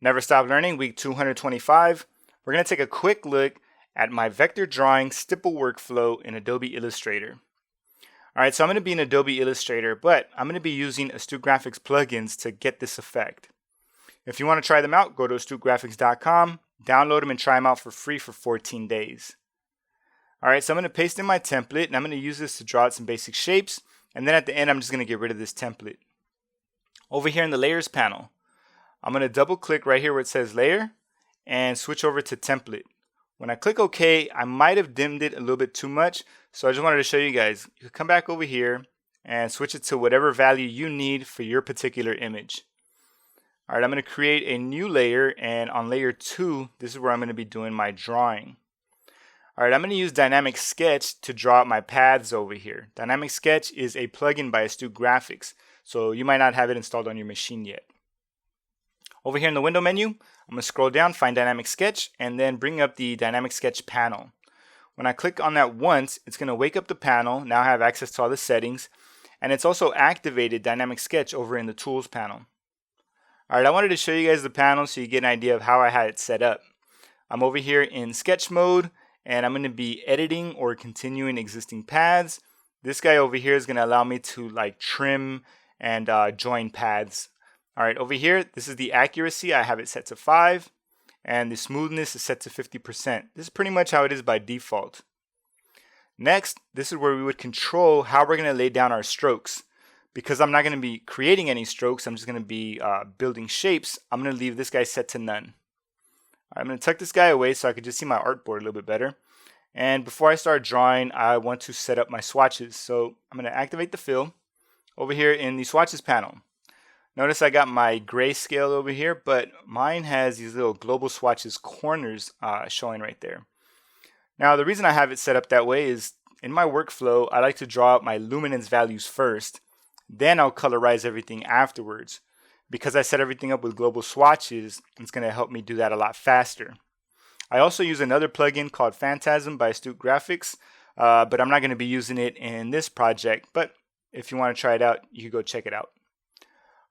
Never Stop Learning, week 225. We're going to take a quick look at my vector drawing stipple workflow in Adobe Illustrator. All right, so I'm going to be in Adobe Illustrator, but I'm going to be using Astute Graphics plugins to get this effect. If you want to try them out, go to astutegraphics.com, download them and try them out for free for 14 days. All right, so I'm going to paste in my template, and I'm going to use this to draw out some basic shapes, and then at the end, I'm just going to get rid of this template. Over here in the Layers panel, I'm going to double click right here where it says Layer and switch over to Template. When I click OK, I might have dimmed it a little bit too much, so I just wanted to show you guys. You can come back over here and switch it to whatever value you need for your particular image. All right, I'm going to create a new layer, and on layer 2, this is where I'm going to be doing my drawing. All right, I'm going to use Dynamic Sketch to draw out my paths over here. Dynamic Sketch is a plugin by Astute Graphics, so you might not have it installed on your machine yet. Over here in the window menu, I'm going to scroll down, find Dynamic Sketch, and then bring up the Dynamic Sketch panel. When I click on that once, it's going to wake up the panel. Now I have access to all the settings, and it's also activated Dynamic Sketch over in the Tools panel. All right, I wanted to show you guys the panel so you get an idea of how I had it set up. I'm over here in Sketch mode, and I'm going to be editing or continuing existing paths. This guy over here is going to allow me to trim and join paths. All right, over here, this is the accuracy. I have it set to 5, and the smoothness is set to 50%. This is pretty much how it is by default. Next, this is where we would control how we're going to lay down our strokes. Because I'm not going to be creating any strokes, I'm just going to be building shapes. I'm going to leave this guy set to none. All right, I'm going to tuck this guy away so I can just see my artboard a little bit better. And before I start drawing, I want to set up my swatches. So I'm going to activate the fill over here in the Swatches panel. Notice I got my grayscale over here, but mine has these little global swatches corners showing right there. Now, the reason I have it set up that way is in my workflow, I like to draw out my luminance values first. Then I'll colorize everything afterwards. Because I set everything up with global swatches, it's going to help me do that a lot faster. I also use another plugin called Phantasm by Astute Graphics, but I'm not going to be using it in this project. But if you want to try it out, you can go check it out.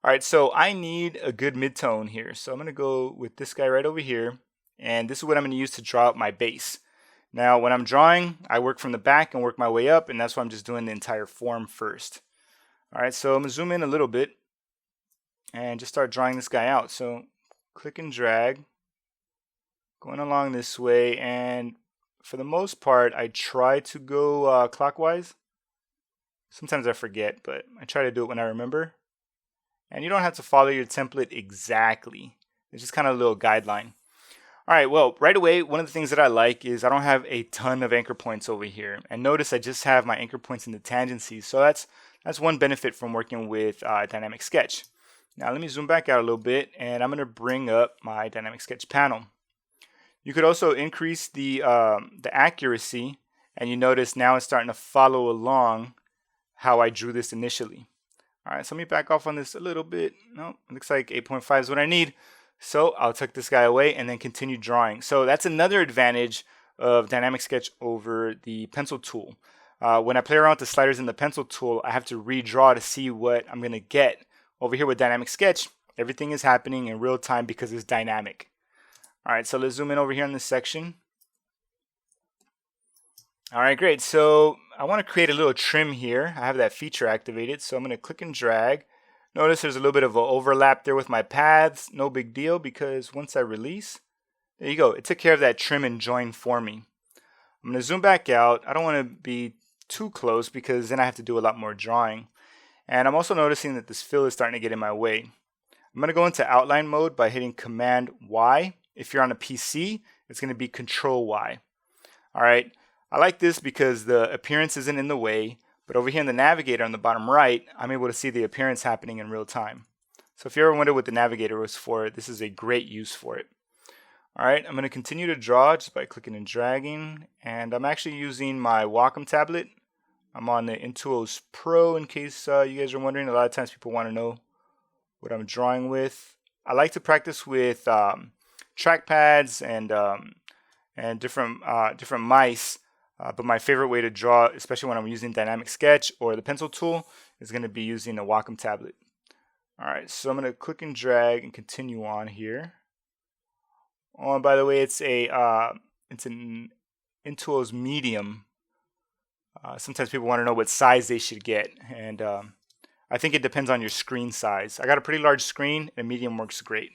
All right, so I need a good midtone here. So I'm going to go with this guy right over here. And this is what I'm going to use to draw out my base. Now, when I'm drawing, I work from the back and work my way up. And that's why I'm just doing the entire form first. All right, so I'm going to zoom in a little bit and just start drawing this guy out. So click and drag, going along this way. And for the most part, I try to go clockwise. Sometimes I forget, but I try to do it when I remember. And you don't have to follow your template exactly. It's just kind of a little guideline. All right, well, right away, one of the things that I like is I don't have a ton of anchor points over here. And notice I just have my anchor points in the tangencies. So that's one benefit from working with Dynamic Sketch. Now let me zoom back out a little bit, and I'm going to bring up my Dynamic Sketch panel. You could also increase the accuracy, and you notice now it's starting to follow along how I drew this initially. All right, so let me back off on this a little bit. No, it looks like 8.5 is what I need. So I'll tuck this guy away and then continue drawing. So that's another advantage of Dynamic Sketch over the pencil tool. When I play around with the sliders in the pencil tool, I have to redraw to see what I'm going to get. Over here with Dynamic Sketch, everything is happening in real time because it's dynamic. All right, so let's zoom in over here in this section. All right, great. So I want to create a little trim here. I have that feature activated, so I'm going to click and drag. Notice there's a little bit of an overlap there with my paths. No big deal because once I release, there you go. It took care of that trim and join for me. I'm going to zoom back out. I don't want to be too close because then I have to do a lot more drawing. And I'm also noticing that this fill is starting to get in my way. I'm going to go into outline mode by hitting Command Y. If you're on a PC, it's going to be Control Y. All right. I like this because the appearance isn't in the way, but over here in the navigator on the bottom right, I'm able to see the appearance happening in real time. So if you ever wondered what the navigator was for, this is a great use for it. All right, I'm going to continue to draw just by clicking and dragging, and I'm actually using my Wacom tablet. I'm on the Intuos Pro in case you guys are wondering. A lot of times people want to know what I'm drawing with. I like to practice with trackpads and different mice. But my favorite way to draw, especially when I'm using Dynamic Sketch or the pencil tool, is going to be using a Wacom tablet. All right, so I'm going to click and drag and continue on here. Oh, and by the way, it's an Intuos medium. Sometimes people want to know what size they should get, and I think it depends on your screen size. I got a pretty large screen, and medium works great.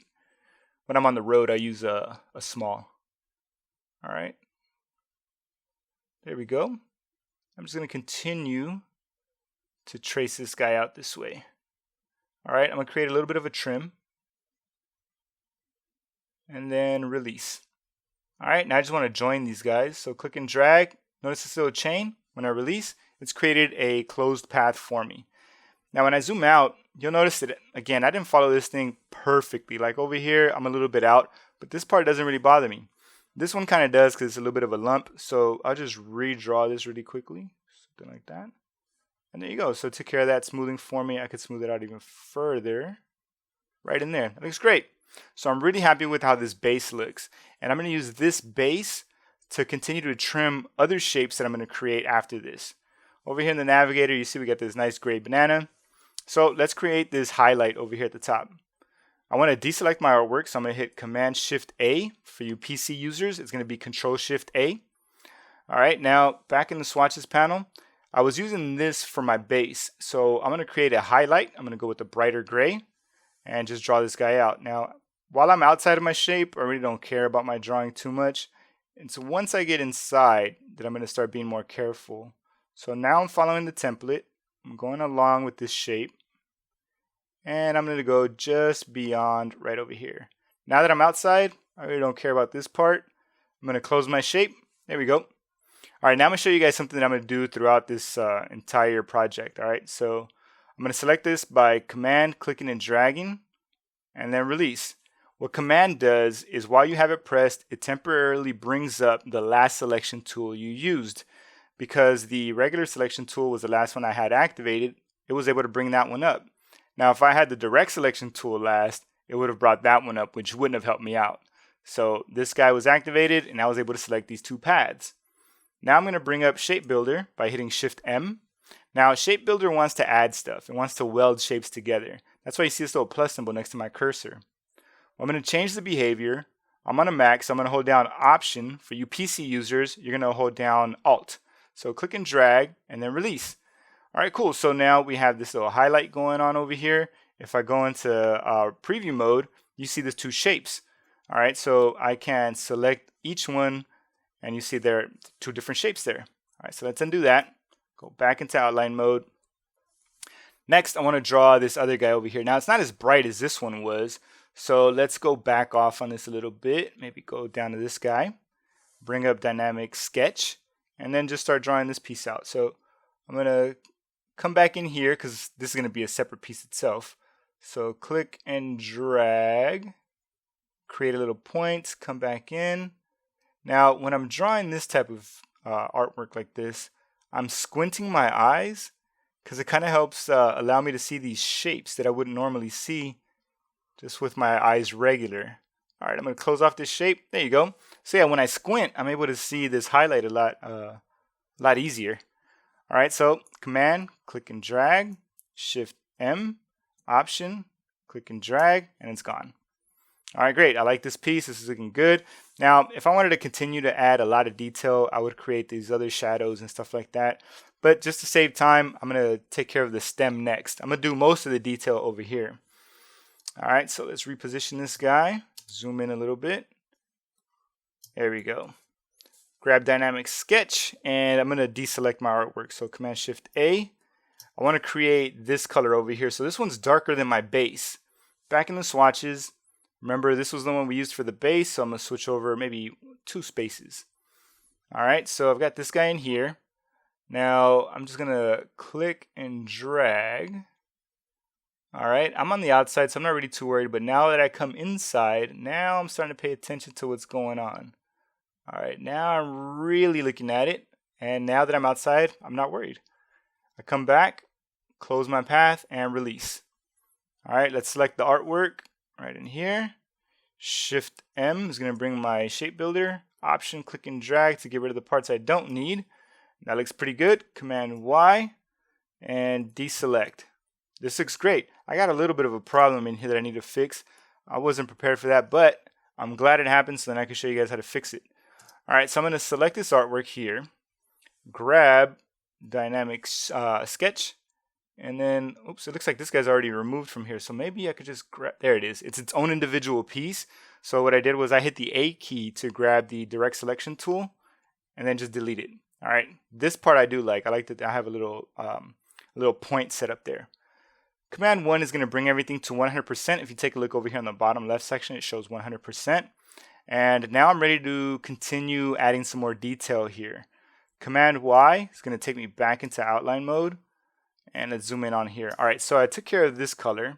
When I'm on the road, I use a small. All right, there we go. I'm just going to continue to trace this guy out this way. All right, I'm going to create a little bit of a trim, and then release. All right, now I just want to join these guys. So click and drag. Notice this little chain. When I release, it's created a closed path for me. Now when I zoom out, you'll notice that, again, I didn't follow this thing perfectly. Like over here, I'm a little bit out, but this part doesn't really bother me. This one kind of does because it's a little bit of a lump. So I'll just redraw this really quickly. Something like that. And there you go. So it took care of that smoothing for me. I could smooth it out even further. Right in there. That looks great. So I'm really happy with how this base looks. And I'm going to use this base to continue to trim other shapes that I'm going to create after this. Over here in the navigator, you see we got this nice gray banana. So let's create this highlight over here at the top. I want to deselect my artwork, so I'm going to hit Command-Shift-A. For you PC users, it's going to be Control-Shift-A. All right, now back in the Swatches panel, I was using this for my base. So I'm going to create a highlight. I'm going to go with the brighter gray and just draw this guy out. Now, while I'm outside of my shape, I really don't care about my drawing too much. And so once I get inside, then I'm going to start being more careful. So now I'm following the template. I'm going along with this shape. And I'm going to go just beyond right over here. Now that I'm outside, I really don't care about this part. I'm going to close my shape. There we go. All right, now I'm going to show you guys something that I'm going to do throughout this entire project. All right, so I'm going to select this by Command, clicking and dragging, and then release. What Command does is while you have it pressed, it temporarily brings up the last selection tool you used. Because the regular selection tool was the last one I had activated, it was able to bring that one up. Now if I had the direct selection tool last, it would have brought that one up, which wouldn't have helped me out. So this guy was activated and I was able to select these two paths. Now I'm going to bring up Shape Builder by hitting Shift M. Now Shape Builder wants to add stuff. It wants to weld shapes together. That's why you see this little plus symbol next to my cursor. I'm going to change the behavior. I'm on a Mac, so I'm going to hold down Option. For you PC users, you're going to hold down Alt. So click and drag and then release. All right, cool. So now we have this little highlight going on over here. If I go into preview mode, you see there's two shapes. All right, so I can select each one and you see there are two different shapes there. All right, so let's undo that. Go back into outline mode. Next, I want to draw this other guy over here. Now it's not as bright as this one was. So let's go back off on this a little bit. Maybe go down to this guy. Bring up Dynamic Sketch. And then just start drawing this piece out. So I'm going to come back in here because this is going to be a separate piece itself. So click and drag. Create a little point. Come back in. Now when I'm drawing this type of artwork like this, I'm squinting my eyes because it kind of helps allow me to see these shapes that I wouldn't normally see just with my eyes regular. All right, I'm going to close off this shape. There you go. So yeah, when I squint, I'm able to see this highlight a lot easier. All right, so Command, click and drag, Shift M, Option, click and drag, and it's gone. All right, great. I like this piece. This is looking good. Now, if I wanted to continue to add a lot of detail, I would create these other shadows and stuff like that. But just to save time, I'm going to take care of the stem next. I'm going to do most of the detail over here. All right, so let's reposition this guy. Zoom in a little bit. There we go. Grab Dynamic Sketch, and I'm going to deselect my artwork. So Command-Shift-A. I want to create this color over here. So this one's darker than my base. Back in the swatches, remember this was the one we used for the base, so I'm going to switch over maybe 2 spaces. All right, so I've got this guy in here. Now I'm just going to click and drag. All right, I'm on the outside, so I'm not really too worried. But now that I come inside, now I'm starting to pay attention to what's going on. All right, now I'm really looking at it. And now that I'm outside, I'm not worried. I come back, close my path, and release. All right, let's select the artwork right in here. Shift M is going to bring my shape builder. Option, click and drag to get rid of the parts I don't need. That looks pretty good. Command Y and deselect. This looks great. I got a little bit of a problem in here that I need to fix. I wasn't prepared for that, but I'm glad it happened so then I can show you guys how to fix it. All right, so I'm going to select this artwork here, grab dynamic sketch, and then, oops, it looks like this guy's already removed from here. So maybe I could just grab, there it is. It's its own individual piece. So what I did was I hit the A key to grab the direct selection tool and then just delete it. All right, this part I do like. I like that I have a little point set up there. Command 1 is going to bring everything to 100%. If you take a look over here on the bottom left section, it shows 100%. And now I'm ready to continue adding some more detail here. Command Y is going to take me back into outline mode. And let's zoom in on here. All right, so I took care of this color.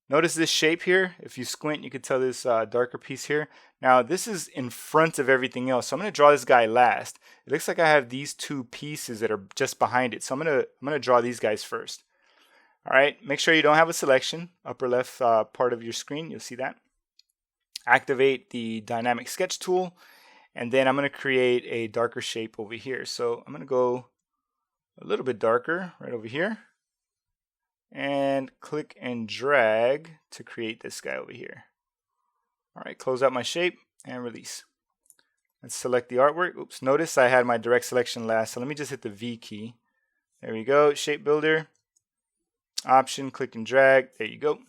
Notice this shape here. If you squint, you can tell this darker piece here. Now, this is in front of everything else. So I'm going to draw this guy last. It looks like I have these two pieces that are just behind it. So I'm going to draw these guys first. All right, make sure you don't have a selection. Upper left part of your screen, you'll see that. Activate the dynamic sketch tool. And then I'm going to create a darker shape over here. So I'm going to go a little bit darker right over here and click and drag to create this guy over here. All right, close out my shape and release. Let's select the artwork. Oops, notice I had my direct selection last, so let me just hit the V key. There we go, shape builder, option, click and drag, there you go.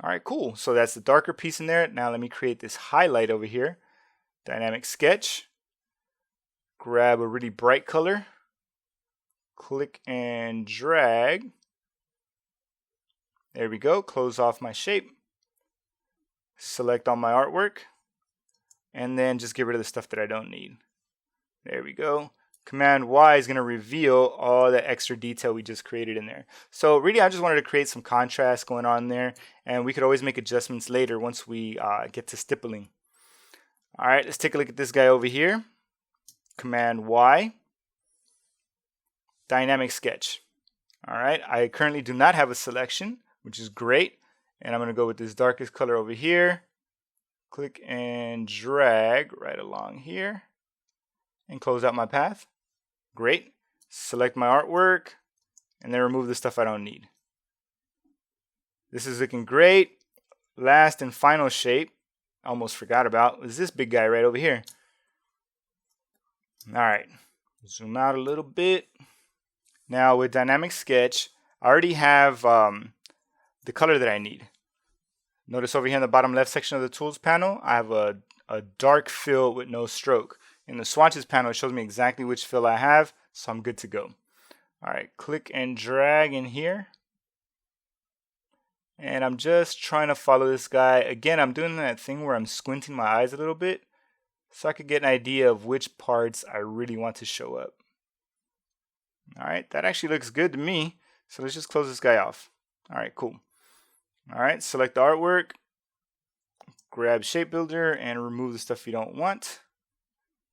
All right, cool, so that's the darker piece in there. Now let me create this highlight over here. Dynamic sketch, grab a really bright color, click and drag. There we go. Close off my shape. Select all my artwork. And then just get rid of the stuff that I don't need. There we go. Command Y is going to reveal all the extra detail we just created in there. So really, I just wanted to create some contrast going on there. And we could always make adjustments later once we get to stippling. All right, let's take a look at this guy over here. Command Y. Dynamic sketch. All right, I currently do not have a selection, which is great. And I'm going to go with this darkest color over here. Click and drag right along here and close out my path. Great. Select my artwork and then remove the stuff I don't need. This is looking great. Last and final shape, almost forgot about, is this big guy right over here. All right, zoom out a little bit. Now with dynamic sketch, I already have the color that I need. Notice over here in the bottom left section of the tools panel, I have a dark fill with no stroke. In the swatches panel, it shows me exactly which fill I have, so I'm good to go. All right, click and drag in here. And I'm just trying to follow this guy. Again, I'm doing that thing where I'm squinting my eyes a little bit so I could get an idea of which parts I really want to show up. All right, that actually looks good to me. So let's just close this guy off. All right, cool. All right, select the artwork, grab shape builder and remove the stuff you don't want.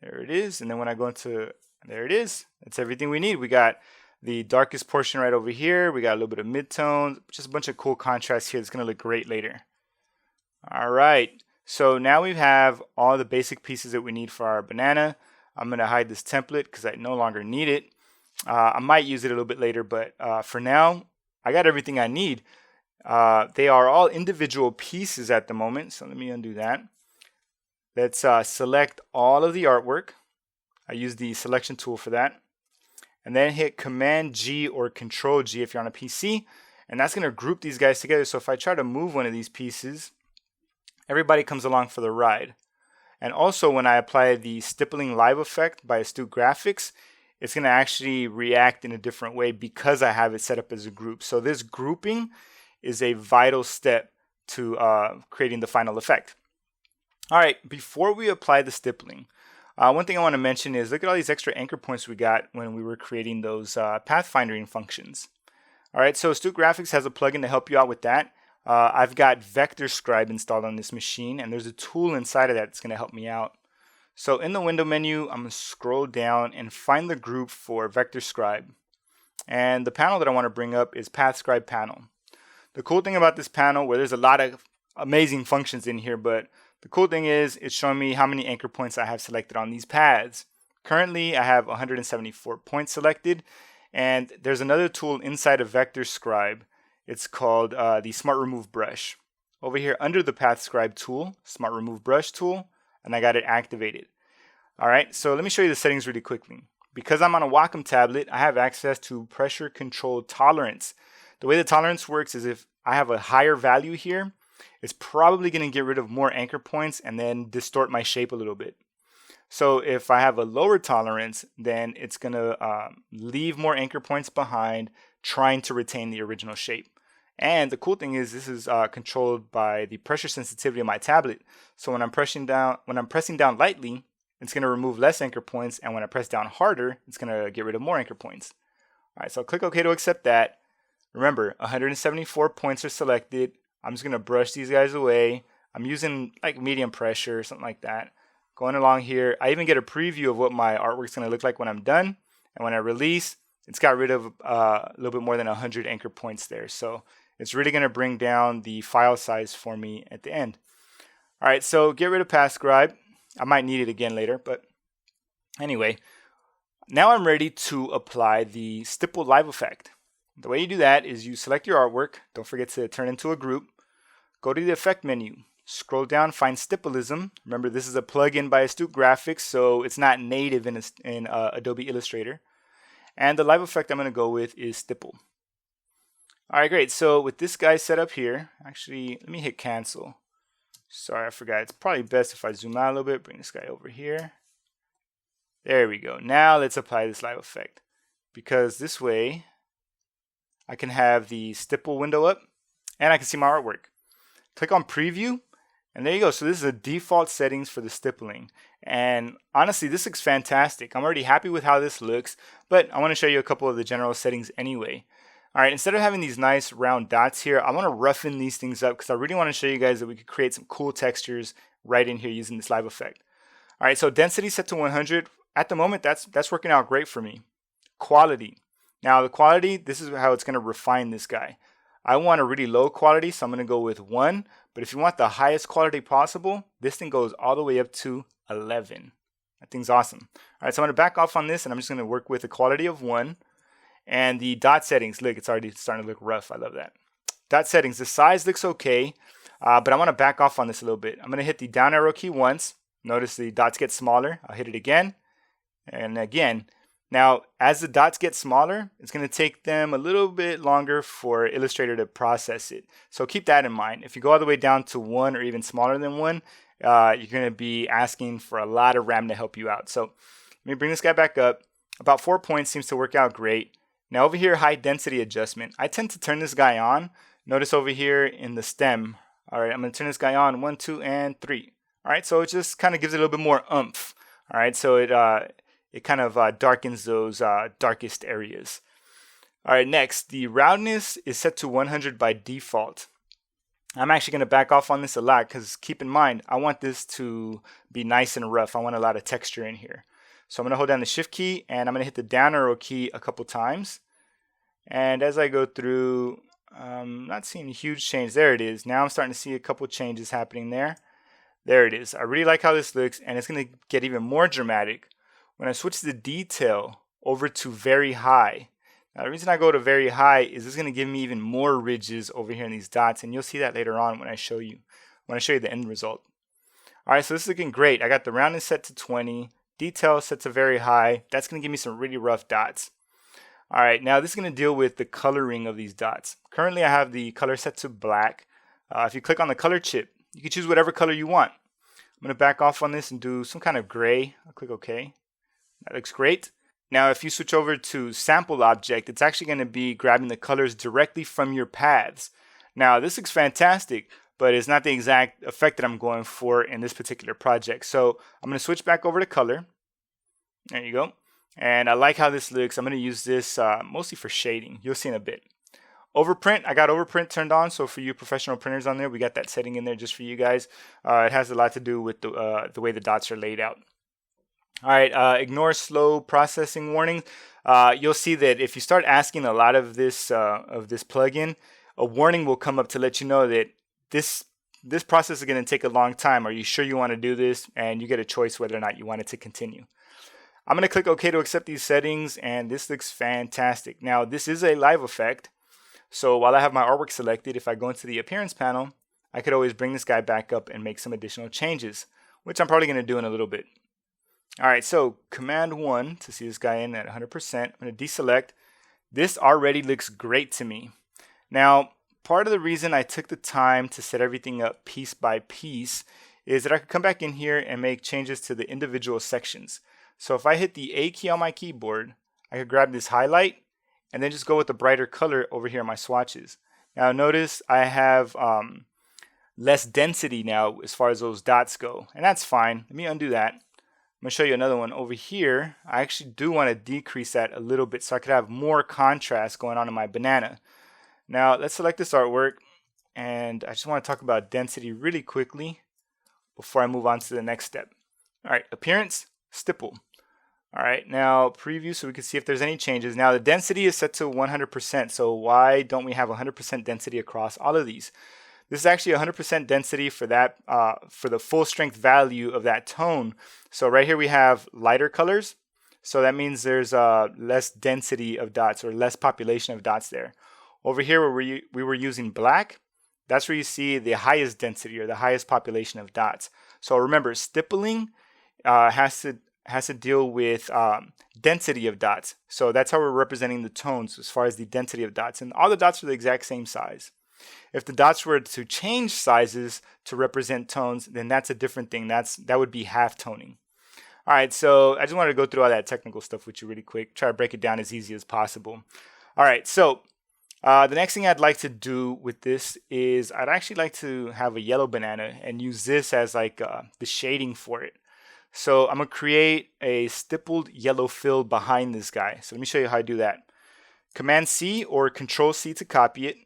There it is. And then when I go into, there it is. That's everything we need. We got the darkest portion right over here. We got a little bit of midtones, just a bunch of cool contrast here. It's going to look great later. All right. So now we have all the basic pieces that we need for our banana. I'm going to hide this template because I no longer need it. I might use it a little bit later, but for now, I got everything I need. They are all individual pieces at the moment. So let me undo that. Let's select all of the artwork. I use the selection tool for that. And then hit Command G or Control G if you're on a PC. And that's going to group these guys together. So if I try to move one of these pieces, everybody comes along for the ride. And also when I apply the stippling live effect by Astute Graphics, it's going to actually react in a different way because I have it set up as a group. So this grouping is a vital step to creating the final effect. All right, before we apply the stippling, one thing I want to mention is look at all these extra anchor points we got when we were creating those pathfinding functions. All right, so Astute Graphics has a plugin to help you out with that. I've got Vector Scribe installed on this machine, and there's a tool inside of that that's going to help me out. So in the window menu, I'm going to scroll down and find the group for Vector Scribe. And the panel that I want to bring up is Pathfinder Panel. The cool thing about this panel, where there's a lot of amazing functions in here, but the cool thing is it's showing me how many anchor points I have selected on these paths. Currently, I have 174 points selected, and there's another tool inside of Vector Scribe. It's called the Smart Remove Brush. over here under the Path Scribe tool, Smart Remove Brush tool, and I got it activated. All right, so let me show you the settings really quickly. Because I'm on a Wacom tablet, I have access to pressure control tolerance. The way the tolerance works is if I have a higher value here, it's probably going to get rid of more anchor points and then distort my shape a little bit. So if I have a lower tolerance, then it's going to leave more anchor points behind, trying to retain the original shape. And the cool thing is this is controlled by the pressure sensitivity of my tablet. So when I'm pressing down lightly, it's going to remove less anchor points, and when I press down harder, it's going to get rid of more anchor points. All right, so I'll click OK to accept that. Remember, 174 points are selected. I'm just going to brush these guys away. I'm using like medium pressure, something like that. Going along here, I even get a preview of what my artwork's going to look like when I'm done. And when I release, it's got rid of a little bit more than 100 anchor points there. So it's really going to bring down the file size for me at the end. All right, so get rid of Path Scribe. I might need it again later, but anyway, now I'm ready to apply the Stipple live effect. The way you do that is you select your artwork. Don't forget to turn into a group. Go to the effect menu. Scroll down, find Stippleism. Remember, this is a plugin by Astute Graphics, so it's not native in Adobe Illustrator. And the live effect I'm going to go with is Stipple. All right, great. So with this guy set up here, actually, let me hit cancel. Sorry, I forgot. It's probably best if I zoom out a little bit, bring this guy over here. There we go. Now let's apply this live effect, because this way I can have the Stipple window up and I can see my artwork. Click on preview, and there you go. So this is the default settings for the stippling. And honestly, this looks fantastic. I'm already happy with how this looks, but I want to show you a couple of the general settings anyway. All right, instead of having these nice round dots here, I want to roughen these things up because I really want to show you guys that we could create some cool textures right in here using this live effect. All right, so density set to 100. At the moment, that's working out great for me. Quality. Now the quality, this is how it's going to refine this guy. I want a really low quality, so I'm going to go with 1. But if you want the highest quality possible, this thing goes all the way up to 11. That thing's awesome. All right, so I'm going to back off on this, and I'm just going to work with a quality of 1. And the dot settings, look, it's already starting to look rough. I love that. Dot settings, the size looks okay, but I want to back off on this a little bit. I'm going to hit the down arrow key once. Notice the dots get smaller. I'll hit it again and again. Now, as the dots get smaller, it's going to take them a little bit longer for Illustrator to process it. So keep that in mind. If you go all the way down to 1 or even smaller than 1, you're going to be asking for a lot of RAM to help you out. So let me bring this guy back up. About 4 points seems to work out great. Now over here, high density adjustment. I tend to turn this guy on. Notice over here in the stem. All right, I'm going to turn this guy on 1, 2, and 3. All right, so it just kind of gives it a little bit more oomph. All right, so it kind of darkens those darkest areas. All right, next, the roundness is set to 100 by default. I'm actually going to back off on this a lot because keep in mind, I want this to be nice and rough. I want a lot of texture in here. So I'm going to hold down the shift key and I'm going to hit the down arrow key a couple times. And as I go through, not seeing a huge change. There it is. Now I'm starting to see a couple changes happening there. There it is. I really like how this looks, and it's going to get even more dramatic when I switch the detail over to very high. Now the reason I go to very high is it's going to give me even more ridges over here in these dots, and you'll see that later on when I show you the end result. All right, so this is looking great. I got the roundness set to 20. Detail set to very high. That's going to give me some really rough dots. All right, now this is going to deal with the coloring of these dots. Currently, I have the color set to black. If you click on the color chip, you can choose whatever color you want. I'm going to back off on this and do some kind of gray. I'll click OK. That looks great. Now, if you switch over to sample object, it's actually going to be grabbing the colors directly from your paths. Now, this looks fantastic, but it's not the exact effect that I'm going for in this particular project. So I'm going to switch back over to color. There you go. And I like how this looks. I'm going to use this mostly for shading. You'll see in a bit. Overprint, I got overprint turned on. So for you professional printers on there, we got that setting in there just for you guys. It has a lot to do with the way the dots are laid out. All right, ignore slow processing warning. You'll see that if you start asking a lot of this plugin, a warning will come up to let you know that this process is going to take a long time. Are you sure you want to do this? And you get a choice whether or not you want it to continue. I'm going to click OK to accept these settings, and this looks fantastic. Now, this is a live effect. So while I have my artwork selected, if I go into the appearance panel, I could always bring this guy back up and make some additional changes, which I'm probably going to do in a little bit. All right, so Command 1 to see this guy in at 100%. I'm going to deselect. This already looks great to me. Now, part of the reason I took the time to set everything up piece by piece is that I could come back in here and make changes to the individual sections. So if I hit the A key on my keyboard, I could grab this highlight and then just go with the brighter color over here in my swatches. Now notice I have less density now as far as those dots go, and that's fine. Let me undo that. I'm going to show you another one over here. I actually do want to decrease that a little bit so I could have more contrast going on in my banana. Now let's select this artwork, and I just want to talk about density really quickly before I move on to the next step. All right, appearance, stipple. All right, now preview so we can see if there's any changes. Now the density is set to 100%, so why don't we have 100% density across all of these? This is actually 100% density for that for the full strength value of that tone. So right here we have lighter colors, so that means there's less density of dots or less population of dots there. Over here where we were using black, that's where you see the highest density or the highest population of dots. So remember, stippling has to deal with density of dots. So that's how we're representing the tones as far as the density of dots. And all the dots are the exact same size. If the dots were to change sizes to represent tones, then that's a different thing. That would be half toning. All right, so I just wanted to go through all that technical stuff with you really quick. Try to break it down as easy as possible. All right, so the next thing I'd like to do with this is I'd actually like to have a yellow banana and use this as like the shading for it. So I'm going to create a stippled yellow fill behind this guy. So let me show you how I do that. Command C or Control C to copy it.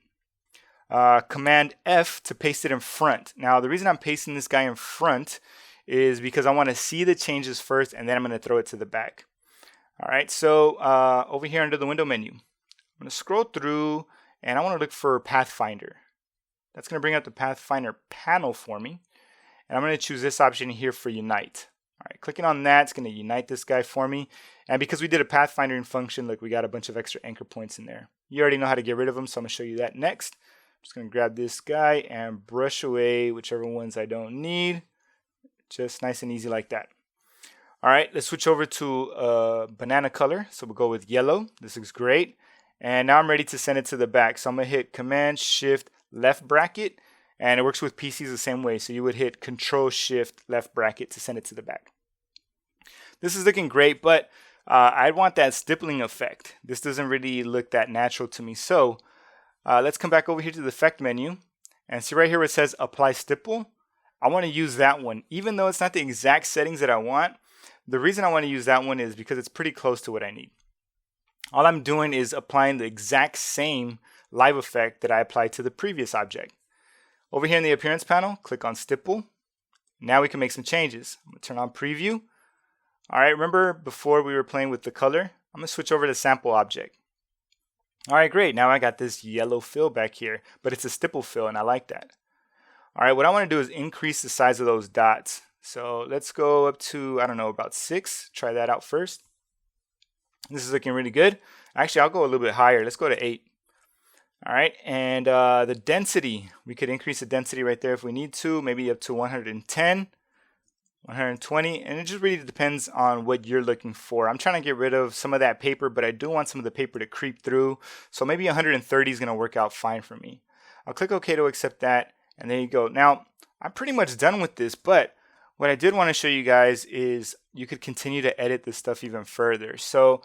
Command F to paste it in front. Now the reason I'm pasting this guy in front is because I want to see the changes first and then I'm going to throw it to the back. All right, so over here under the window menu, I'm going to scroll through and I want to look for Pathfinder. That's going to bring up the Pathfinder panel for me. And I'm going to choose this option here for Unite. All right, clicking on that, it's going to unite this guy for me. And because we did a pathfinding function, look, we got a bunch of extra anchor points in there. You already know how to get rid of them, so I'm going to show you that next. I'm just going to grab this guy and brush away whichever ones I don't need. Just nice and easy like that. All right, let's switch over to banana color. So we'll go with yellow. This looks great. And now I'm ready to send it to the back. So I'm going to hit Command Shift left bracket. And it works with PCs the same way. So you would hit Control Shift left bracket to send it to the back. This is looking great, but I want that stippling effect. This doesn't really look that natural to me. So let's come back over here to the effect menu and see right here where it says apply stipple. I want to use that one. Even though it's not the exact settings that I want, the reason I want to use that one is because it's pretty close to what I need. All I'm doing is applying the exact same live effect that I applied to the previous object. Over here in the appearance panel, click on stipple. Now we can make some changes. I'm going to turn on preview. All right, remember before we were playing with the color? I'm going to switch over to sample object. All right, great. Now I got this yellow fill back here, but it's a stipple fill and I like that. All right, what I want to do is increase the size of those dots. So let's go up to, I don't know, about 6. Try that out first. This is looking really good. Actually, I'll go a little bit higher. Let's go to 8. All right, and the density, we could increase the density right there if we need to, maybe up to 110, 120, and it just really depends on what you're looking for. I'm trying to get rid of some of that paper, but I do want some of the paper to creep through, so maybe 130 is going to work out fine for me. I'll click OK to accept that, and there you go. Now, I'm pretty much done with this, but what I did want to show you guys is you could continue to edit this stuff even further. So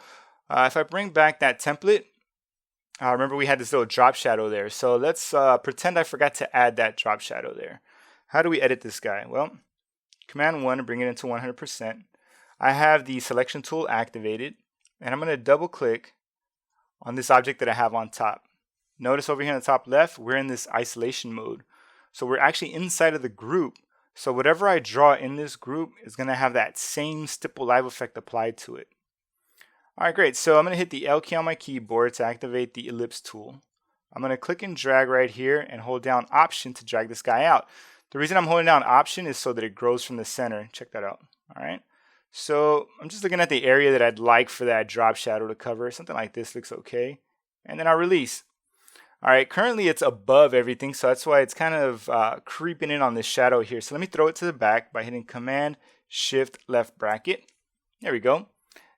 if I bring back that template, remember we had this little drop shadow there. So let's pretend I forgot to add that drop shadow there. How do we edit this guy? Well, Command 1 to bring it into 100%. I have the selection tool activated, and I'm going to double click on this object that I have on top. Notice over here in the top left, we're in this isolation mode. So we're actually inside of the group. So whatever I draw in this group is going to have that same stipple live effect applied to it. All right, great. So I'm going to hit the L key on my keyboard to activate the ellipse tool. I'm going to click and drag right here and hold down Option to drag this guy out. The reason I'm holding down Option is so that it grows from the center. Check that out. All right. So I'm just looking at the area that I'd like for that drop shadow to cover. Something like this looks okay. And then I'll release. All right, currently it's above everything, so that's why it's kind of creeping in on this shadow here. So let me throw it to the back by hitting Command Shift left bracket. There we go.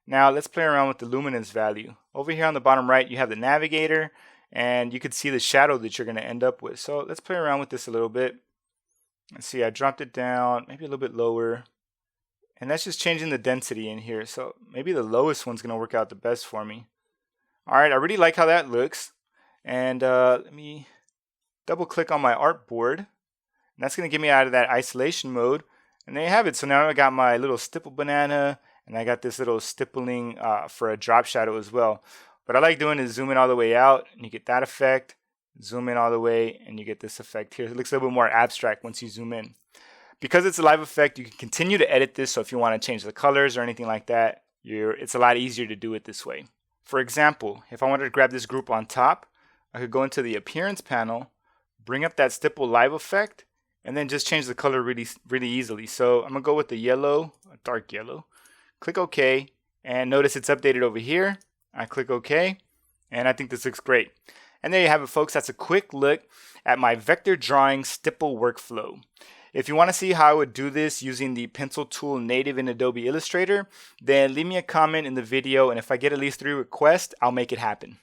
Now let's play around with the luminance value. Over here on the bottom right, you have the navigator, and you can see the shadow that you're going to end up with. So let's play around with this a little bit. Let's see, I dropped it down, maybe a little bit lower. And that's just changing the density in here. So maybe the lowest one's going to work out the best for me. All right, I really like how that looks. And let me double click on my artboard. And that's going to get me out of that isolation mode. And there you have it. So now I got my little stipple banana, and I got this little stippling for a drop shadow as well. What I like doing is zoom in all the way out, and you get that effect. Zoom in all the way, and you get this effect here. It looks a little bit more abstract once you zoom in. Because it's a live effect, you can continue to edit this. So if you want to change the colors or anything like that, it's a lot easier to do it this way. For example, if I wanted to grab this group on top, I could go into the appearance panel, bring up that stipple live effect, and then just change the color really easily. So I'm gonna go with the yellow, a dark yellow. Click OK, and notice it's updated over here. I click OK, and I think this looks great. And there you have it, folks. That's a quick look at my vector drawing stipple workflow. If you want to see how I would do this using the pencil tool native in Adobe Illustrator, then leave me a comment in the video, and if I get at least 3 requests, I'll make it happen.